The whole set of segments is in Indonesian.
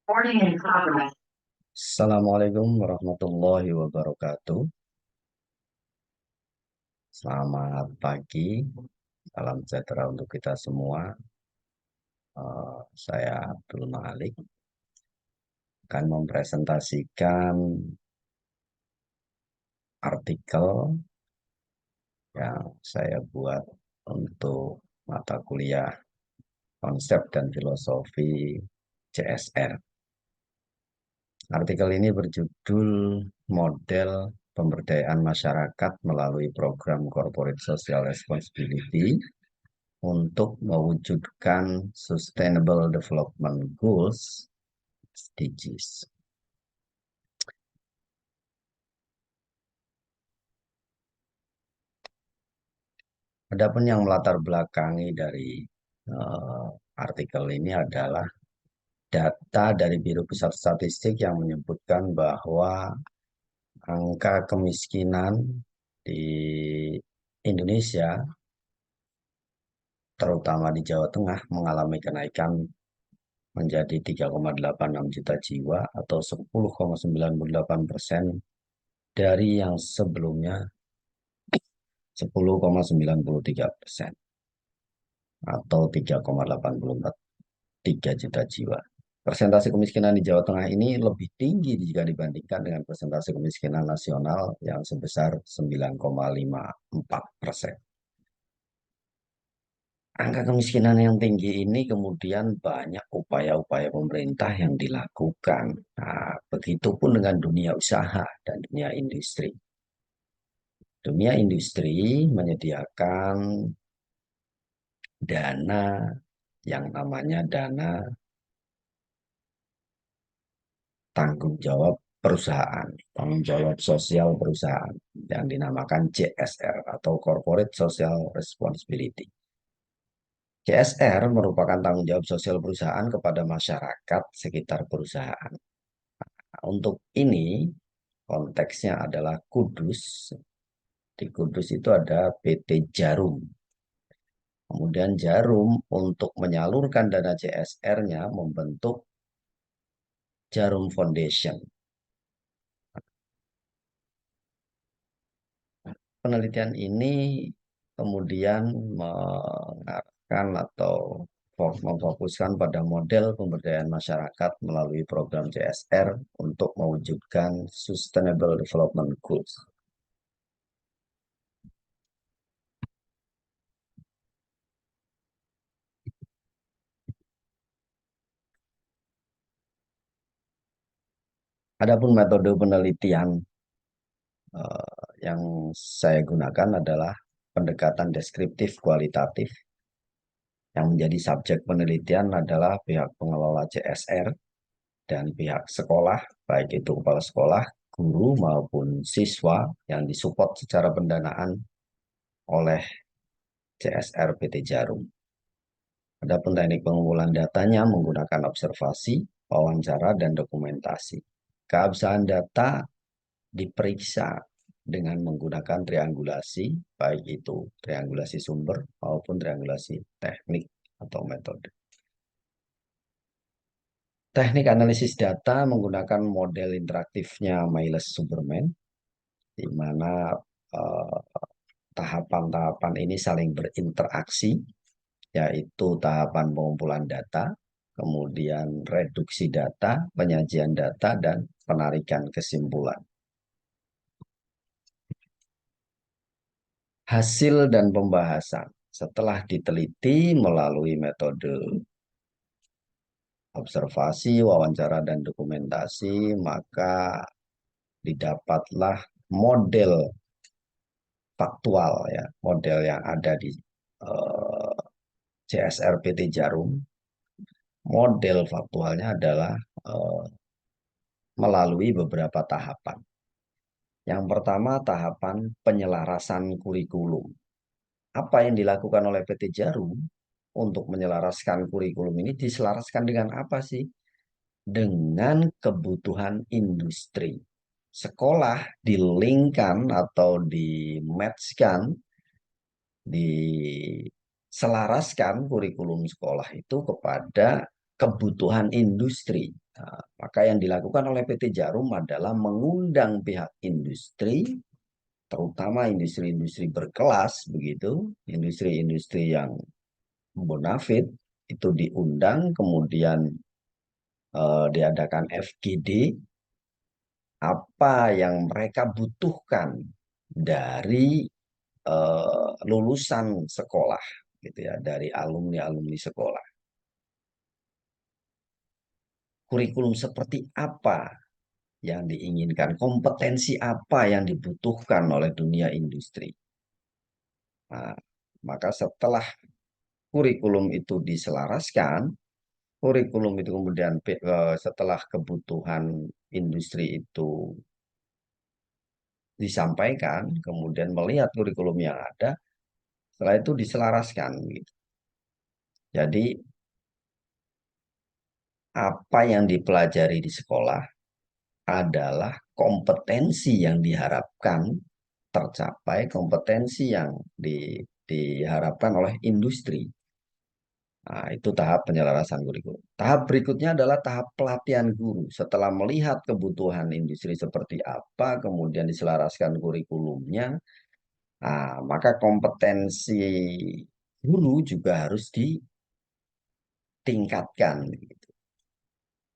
Recording in progress. Assalamualaikum warahmatullahi wabarakatuh. Selamat pagi, salam sejahtera untuk kita semua. Saya Abdul Malik akan mempresentasikan artikel yang saya buat untuk mata kuliah konsep dan filosofi CSR. Artikel ini berjudul Model Pemberdayaan Masyarakat melalui Program Corporate Social Responsibility untuk mewujudkan Sustainable Development Goals (SDGs). Adapun yang melatar belakangi dari artikel ini adalah data dari Biro Pusat Statistik yang menyebutkan bahwa angka kemiskinan di Indonesia, terutama di Jawa Tengah, mengalami kenaikan menjadi 3,86 juta jiwa atau 10,98% dari yang sebelumnya 10,93% atau 3,83 juta jiwa. Persentase kemiskinan di Jawa Tengah ini lebih tinggi jika dibandingkan dengan persentase kemiskinan nasional yang sebesar 9,54%. Angka kemiskinan yang tinggi ini kemudian banyak upaya-upaya pemerintah yang dilakukan. Nah, begitupun dengan dunia usaha dan dunia industri. Dunia industri menyediakan dana yang namanya dana tanggung jawab perusahaan, tanggung jawab sosial perusahaan yang dinamakan CSR atau Corporate Social Responsibility. CSR merupakan tanggung jawab sosial perusahaan kepada masyarakat sekitar perusahaan. Nah, untuk ini konteksnya adalah Kudus. Di Kudus itu ada PT Jarum. Kemudian Jarum untuk menyalurkan dana CSR-nya membentuk Jarum Foundation. Penelitian ini kemudian mengarahkan atau memfokuskan pada model pemberdayaan masyarakat melalui program CSR untuk mewujudkan Sustainable Development Goals. Adapun metode penelitian yang saya gunakan adalah pendekatan deskriptif kualitatif. Yang menjadi subjek penelitian adalah pihak pengelola CSR dan pihak sekolah, baik itu kepala sekolah, guru maupun siswa yang disupport secara pendanaan oleh CSR PT Jarum. Adapun teknik pengumpulan datanya menggunakan observasi, wawancara, dan dokumentasi. Keabsahan data diperiksa dengan menggunakan triangulasi, baik itu triangulasi sumber maupun triangulasi teknik atau metode. Teknik analisis data menggunakan model interaktifnya Miles-Superman, di mana tahapan-tahapan ini saling berinteraksi, yaitu tahapan pengumpulan data, kemudian reduksi data, penyajian data, dan penarikan kesimpulan. Hasil dan pembahasan setelah diteliti melalui metode observasi, wawancara, dan dokumentasi, maka didapatlah model faktual, ya, model yang ada di CSR PT Jarum. Model faktualnya adalah melalui beberapa tahapan. Yang pertama, tahapan penyelarasan kurikulum. Apa yang dilakukan oleh PT Jarum untuk menyelaraskan kurikulum ini diselaraskan dengan apa sih? Dengan kebutuhan industri. Sekolah dilingkan atau di-matchkan, diselaraskan kurikulum sekolah itu kepada kebutuhan industri. Nah, maka yang dilakukan oleh PT Jarum adalah mengundang pihak industri, terutama industri-industri berkelas begitu, industri-industri yang bonafit itu diundang, kemudian diadakan FGD, apa yang mereka butuhkan dari lulusan sekolah, gitu ya, dari alumni-alumni sekolah. Kurikulum seperti apa yang diinginkan, kompetensi apa yang dibutuhkan oleh dunia industri. Nah, maka setelah kurikulum itu diselaraskan, kurikulum itu kemudian setelah kebutuhan industri itu disampaikan, kemudian melihat kurikulum yang ada, setelah itu diselaraskan. Gitu. Jadi apa yang dipelajari di sekolah adalah kompetensi yang diharapkan tercapai, kompetensi yang diharapkan oleh industri. Nah, itu tahap penyelarasan kurikulum. Tahap berikutnya adalah tahap pelatihan guru. Setelah melihat kebutuhan industri seperti apa, kemudian diselaraskan kurikulumnya, nah, maka kompetensi guru juga harus ditingkatkan.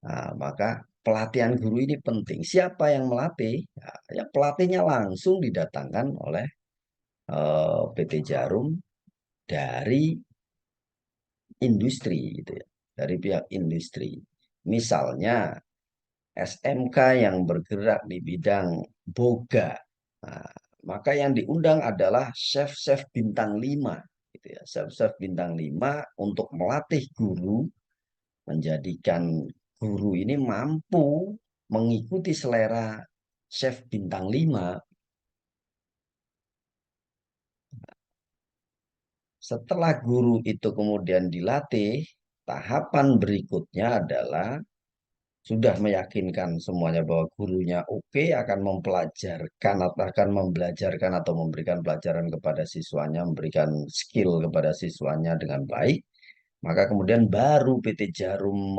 Nah, maka pelatihan guru ini penting. Siapa yang melatih? Ya, pelatihnya langsung didatangkan oleh PT Jarum dari industri gitu ya, dari pihak industri. Misalnya SMK yang bergerak di bidang boga. Nah, maka yang diundang adalah chef-chef bintang 5 gitu ya. Chef-chef bintang 5 untuk melatih guru, menjadikan guru ini mampu mengikuti selera chef bintang 5. Setelah guru itu kemudian dilatih, tahapan berikutnya adalah sudah meyakinkan semuanya bahwa gurunya oke, akan mempelajarkan atau akan membelajarkan atau memberikan pelajaran kepada siswanya, memberikan skill kepada siswanya dengan baik, maka kemudian baru PT Jarum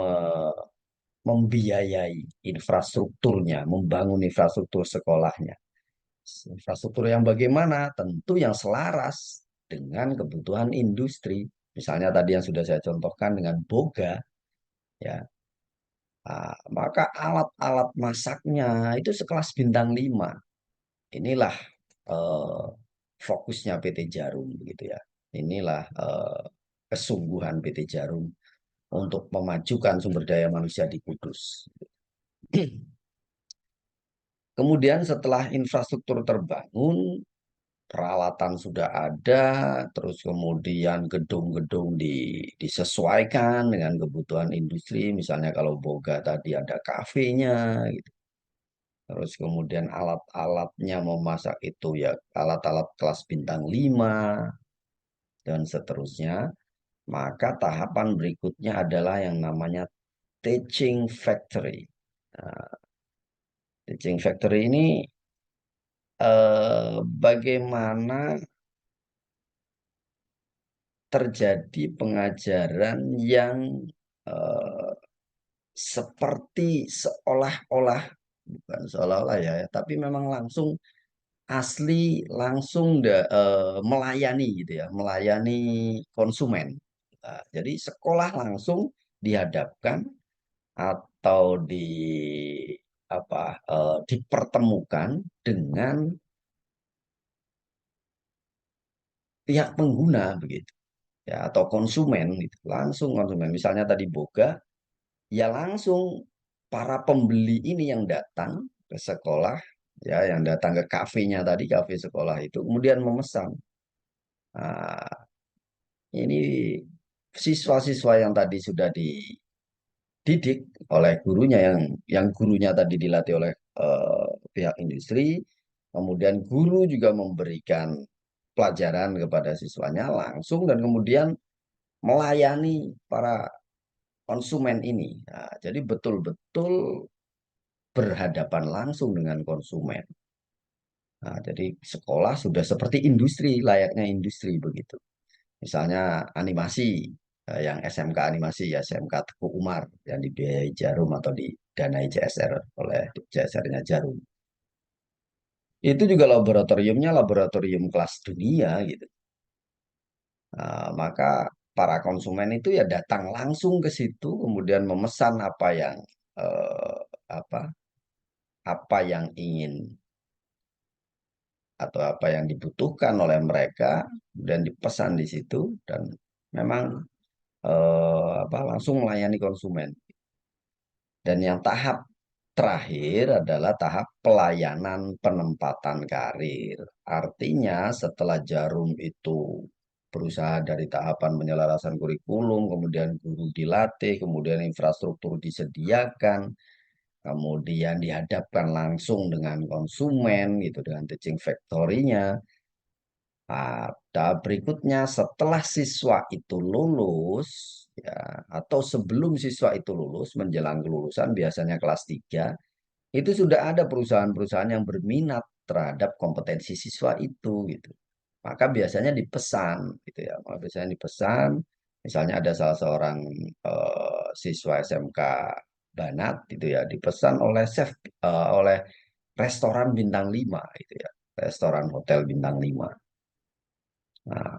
membiayai infrastrukturnya, membangun infrastruktur sekolahnya. Infrastruktur yang bagaimana? Tentu yang selaras dengan kebutuhan industri. Misalnya tadi yang sudah saya contohkan dengan boga, ya. Nah, maka alat-alat masaknya itu sekelas bintang 5. Inilah eh, fokusnya PT Jarum begitu ya. Inilah kesungguhan PT Jarum untuk memajukan sumber daya manusia di Kudus. Kemudian setelah infrastruktur terbangun, peralatan sudah ada, terus kemudian gedung-gedung disesuaikan dengan kebutuhan industri. Misalnya kalau Boga tadi ada kafenya, gitu. Terus kemudian alat-alatnya memasak itu ya alat-alat kelas bintang 5 dan seterusnya. Maka tahapan berikutnya adalah yang namanya teaching factory. Nah, teaching factory ini bagaimana terjadi pengajaran yang eh, seperti seolah-olah, bukan seolah-olah ya, tapi memang langsung asli langsung melayani gitu ya, melayani konsumen. Nah, jadi sekolah langsung dihadapkan atau dipertemukan dengan pihak pengguna begitu ya, atau konsumen gitu. Langsung konsumen. Misalnya tadi Boga, ya langsung para pembeli ini yang datang ke sekolah, ya yang datang ke kafenya tadi, kafe sekolah itu kemudian memesan. Nah, ini siswa-siswa yang tadi sudah dididik oleh gurunya, yang gurunya tadi dilatih oleh pihak industri, kemudian guru juga memberikan pelajaran kepada siswanya langsung dan kemudian melayani para konsumen ini. Nah, jadi betul-betul berhadapan langsung dengan konsumen. Nah, jadi sekolah sudah seperti industri, layaknya industri begitu. Misalnya animasi, yang SMK animasi, ya SMK Teguh Umar yang dibiayai Jarum atau didanai CSR oleh CSR-nya Jarum. Itu juga laboratoriumnya laboratorium kelas dunia gitu. Maka para konsumen itu ya datang langsung ke situ, kemudian memesan eh, apa apa yang ingin atau apa yang dibutuhkan oleh mereka, dan dipesan di situ, dan memang langsung melayani konsumen. Dan yang tahap terakhir adalah tahap pelayanan penempatan karir. Artinya setelah Jarum itu berusaha dari tahapan penyelarasan kurikulum, kemudian guru dilatih, kemudian infrastruktur disediakan, kemudian dihadapkan langsung dengan konsumen gitu, dengan teaching factory-nya. Tahap berikutnya setelah siswa itu lulus, ya, atau sebelum siswa itu lulus menjelang kelulusan, biasanya kelas 3, itu sudah ada perusahaan-perusahaan yang berminat terhadap kompetensi siswa itu gitu. Maka biasanya dipesan gitu ya. Maka biasanya dipesan, misalnya ada salah seorang siswa SMK Banat gitu ya, dipesan oleh chef, oleh restoran bintang 5 gitu ya. Restoran hotel bintang 5. Nah,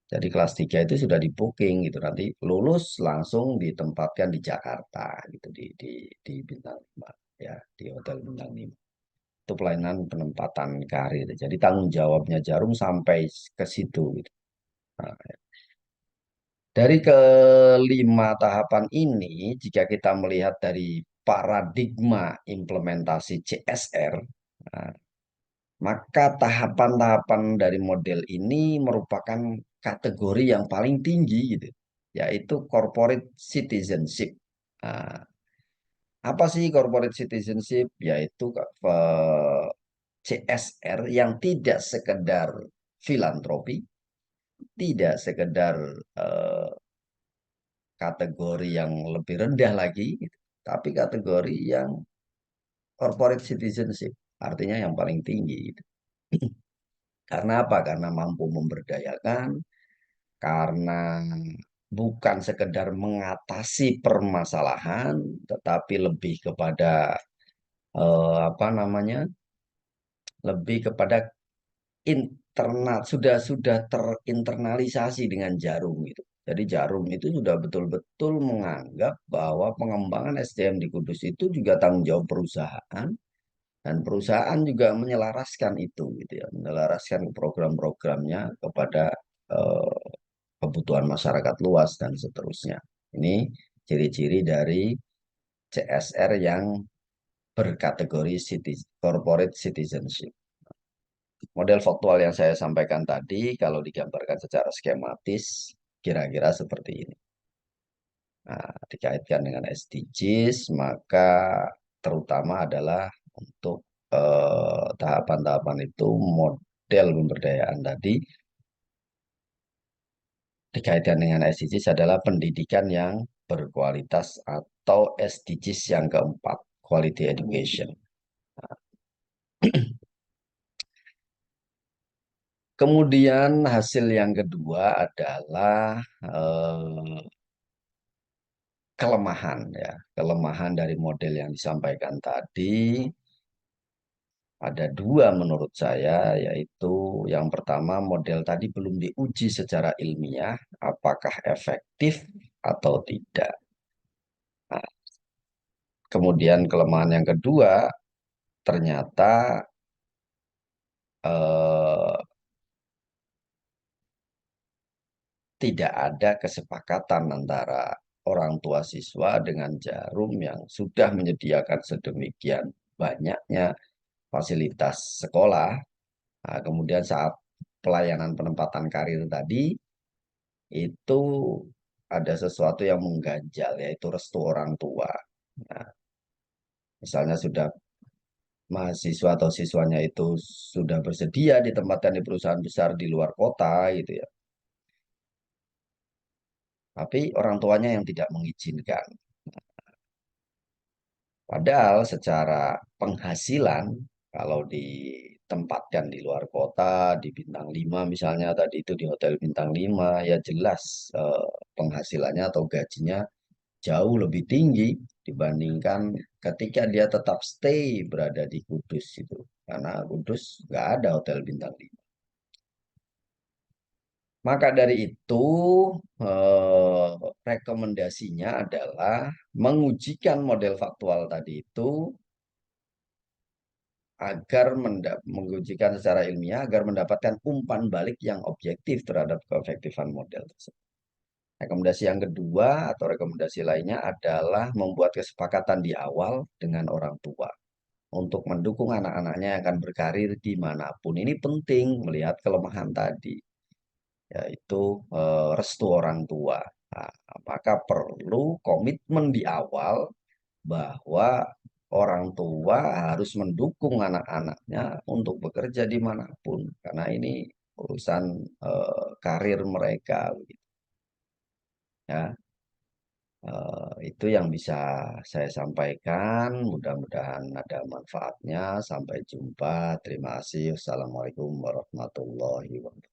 jadi kelas 3 itu sudah di booking gitu. Nanti lulus langsung ditempatkan di Jakarta gitu, di bintang 5 ya, di hotel bintang 5. Itu pelayanan penempatan karir. Jadi tanggung jawabnya Jarum sampai ke situ gitu. Nah, dari kelima tahapan ini, jika kita melihat dari paradigma implementasi CSR, nah, maka tahapan-tahapan dari model ini merupakan kategori yang paling tinggi gitu, yaitu corporate citizenship. Nah, apa sih corporate citizenship? Yaitu CSR yang tidak sekedar filantropi, tidak sekedar eh, kategori yang lebih rendah lagi, gitu, tapi kategori yang corporate citizenship, artinya yang paling tinggi, gitu. Karena apa? Karena mampu memberdayakan, karena bukan sekedar mengatasi permasalahan, tetapi lebih kepada apa namanya, lebih kepada internal, sudah terinternalisasi dengan Jarum gitu. Jadi Jarum itu sudah betul-betul menganggap bahwa pengembangan SDM di Kudus itu juga tanggung jawab perusahaan, dan perusahaan juga menyelaraskan itu gitu ya, menyelaraskan program-programnya kepada eh, kebutuhan masyarakat luas dan seterusnya. Ini ciri-ciri dari CSR yang berkategori corporate citizenship. Model faktual yang saya sampaikan tadi, kalau digambarkan secara skematis, kira-kira seperti ini. Nah, dikaitkan dengan SDGs, maka terutama adalah untuk tahapan-tahapan itu, model pemberdayaan tadi, dikaitkan dengan SDGs adalah pendidikan yang berkualitas atau SDGs yang keempat, quality education. Kemudian hasil yang kedua adalah kelemahan ya. Kelemahan dari model yang disampaikan tadi ada dua menurut saya, yaitu yang pertama, model tadi belum diuji secara ilmiah apakah efektif atau tidak. Nah, kemudian kelemahan yang kedua, ternyata eh, tidak ada kesepakatan antara orang tua siswa dengan Jarum yang sudah menyediakan sedemikian banyaknya fasilitas sekolah. Nah, kemudian saat pelayanan penempatan karir tadi, itu ada sesuatu yang mengganjal, yaitu restu orang tua. Nah, misalnya sudah mahasiswa atau siswanya itu sudah bersedia ditempatkan di perusahaan besar di luar kota gitu ya, tapi orang tuanya yang tidak mengizinkan. Padahal secara penghasilan, kalau ditempatkan di luar kota, di bintang 5 misalnya, tadi itu di hotel bintang 5, ya jelas penghasilannya atau gajinya jauh lebih tinggi dibandingkan ketika dia tetap stay berada di Kudus itu. Karena Kudus nggak ada hotel bintang 5. Maka dari itu, eh, rekomendasinya adalah mengujikan model faktual tadi itu agar mengujikan secara ilmiah agar mendapatkan umpan balik yang objektif terhadap keefektifan model tersebut. Rekomendasi yang kedua atau rekomendasi lainnya adalah membuat kesepakatan di awal dengan orang tua untuk mendukung anak-anaknya yang akan berkarir dimanapun. Ini penting melihat kelemahan tadi, yaitu restu orang tua. Nah, maka perlu komitmen di awal bahwa orang tua harus mendukung anak-anaknya untuk bekerja dimanapun, karena ini urusan karir mereka, begitu. Ya, itu yang bisa saya sampaikan. Mudah-mudahan ada manfaatnya. Sampai jumpa. Terima kasih. Wassalamualaikum warahmatullahi wabarakatuh.